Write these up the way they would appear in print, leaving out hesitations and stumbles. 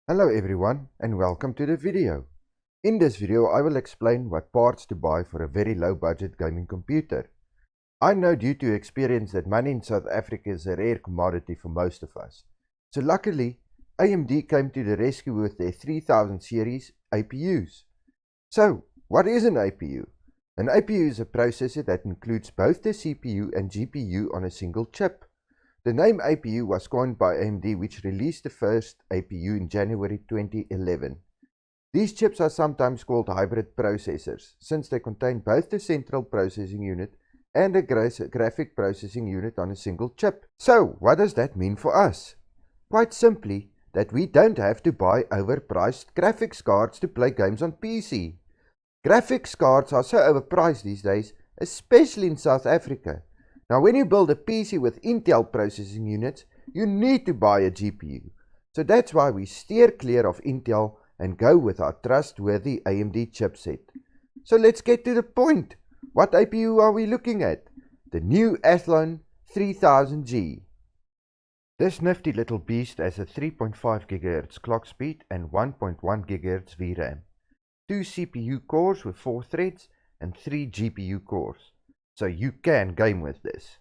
Hello everyone and welcome to the video. In this video I will explain what parts to buy for a very low budget gaming computer. I know due to experience that money in South Africa is a rare commodity for most of us. So luckily AMD came to the rescue with their 3000 series APUs. So what is an APU? An APU is a processor that includes both the CPU and GPU on a single chip. The name APU was coined by AMD, which released the first APU in January 2011. These chips are sometimes called hybrid processors, since they contain both the central processing unit and a graphic processing unit on a single chip. So, what does that mean for us? Quite simply, that we don't have to buy overpriced graphics cards to play games on PC. Graphics cards are so overpriced these days, especially in South Africa. Now, when you build a PC with Intel processing units, you need to buy a GPU. So that's why we steer clear of Intel and go with our trustworthy AMD chipset. So let's get to the point. What APU are we looking at? The new Athlon 3000G. This nifty little beast has a 3.5 GHz clock speed and 1.1 GHz VRAM, 2 CPU cores with 4 threads and 3 GPU cores. So you can game with this.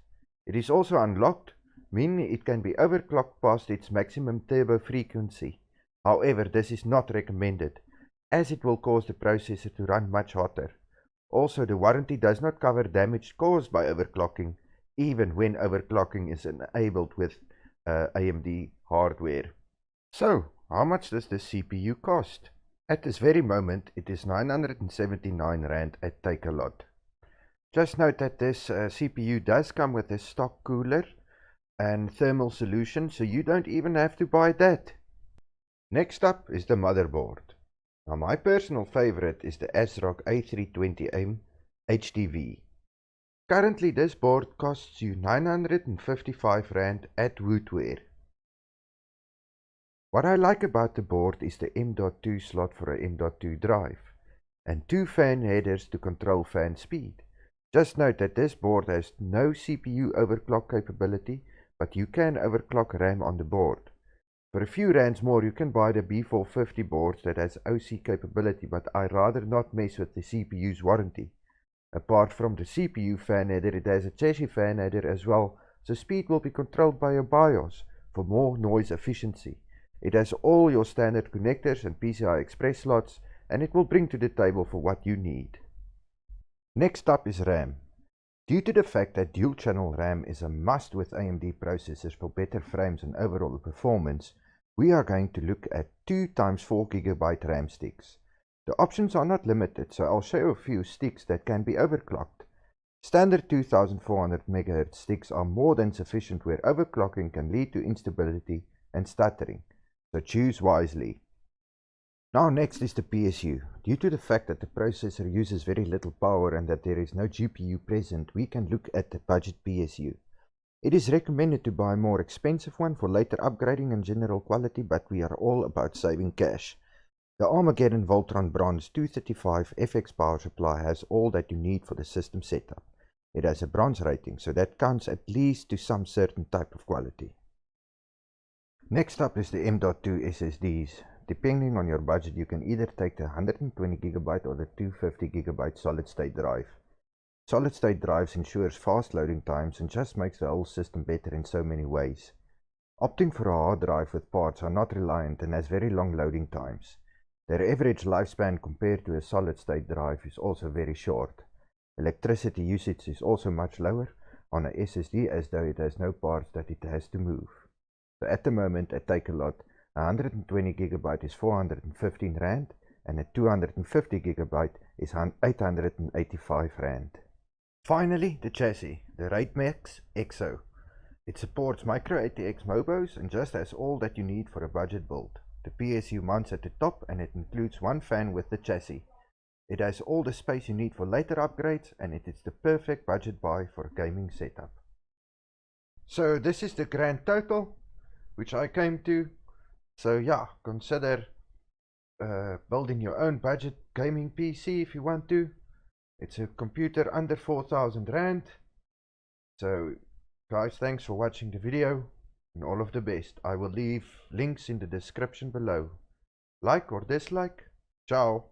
It is also unlocked, meaning it can be overclocked past its maximum turbo frequency. However, this is not recommended, as it will cause the processor to run much hotter. Also, the warranty does not cover damage caused by overclocking, even when overclocking is enabled with AMD hardware. So, how much does the CPU cost? At this very moment, it is 979 Rand at Takealot. Just note that this CPU does come with a stock cooler and thermal solution, so you don't even have to buy that. Next up is the motherboard. Now my personal favorite is the ASRock A320M HDV. Currently this board costs you 955 Rand at Woodware. What I like about the board is the M.2 slot for a M.2 drive and 2 fan headers to control fan speed. Just note that this board has no CPU overclock capability, but you can overclock RAM on the board. For a few rands more you can buy the B450 board that has OC capability, but I rather not mess with the CPU's warranty. Apart from the CPU fan header, it has a chassis fan header as well, so speed will be controlled by your BIOS for more noise efficiency. It has all your standard connectors and PCI Express slots, and it will bring to the table for what you need. Next up is RAM. Due to the fact that dual-channel RAM is a must with AMD processors for better frames and overall performance, we are going to look at 2x4 GB RAM sticks. The options are not limited, so I'll show you a few sticks that can be overclocked. Standard 2400 MHz sticks are more than sufficient where overclocking can lead to instability and stuttering, so choose wisely. Now next is the PSU. Due to the fact that the processor uses very little power and that there is no GPU present, we can look at the budget PSU. It is recommended to buy a more expensive one for later upgrading and general quality, but we are all about saving cash. The Armageddon Voltron Bronze 235 FX power supply has all that you need for the system setup. It has a bronze rating, so that counts at least to some certain type of quality. Next up is the M.2 SSDs. Depending on your budget, you can either take the 120 GB or the 250 GB solid state drive. Solid state drives ensures fast loading times and just makes the whole system better in so many ways. Opting for a hard drive with parts are not reliant and has very long loading times. Their average lifespan compared to a solid state drive is also very short. Electricity usage is also much lower on a SSD, as though it has no parts that it has to move. So at the moment at Takealot, 120 GB is 415 Rand and a 250 GB is 885 Rand. Finally, the chassis, the RateMax EXO. It supports micro ATX Mobos and just has all that you need for a budget build. The PSU mounts at the top and it includes one fan with the chassis. It has all the space you need for later upgrades and it is the perfect budget buy for a gaming setup. So this is the grand total which I came to. So yeah, consider building your own budget gaming PC if you want to. It's a computer under 4,000 Rand. So guys, thanks for watching the video and all of the best. I will leave links in the description below. Like or dislike. Ciao.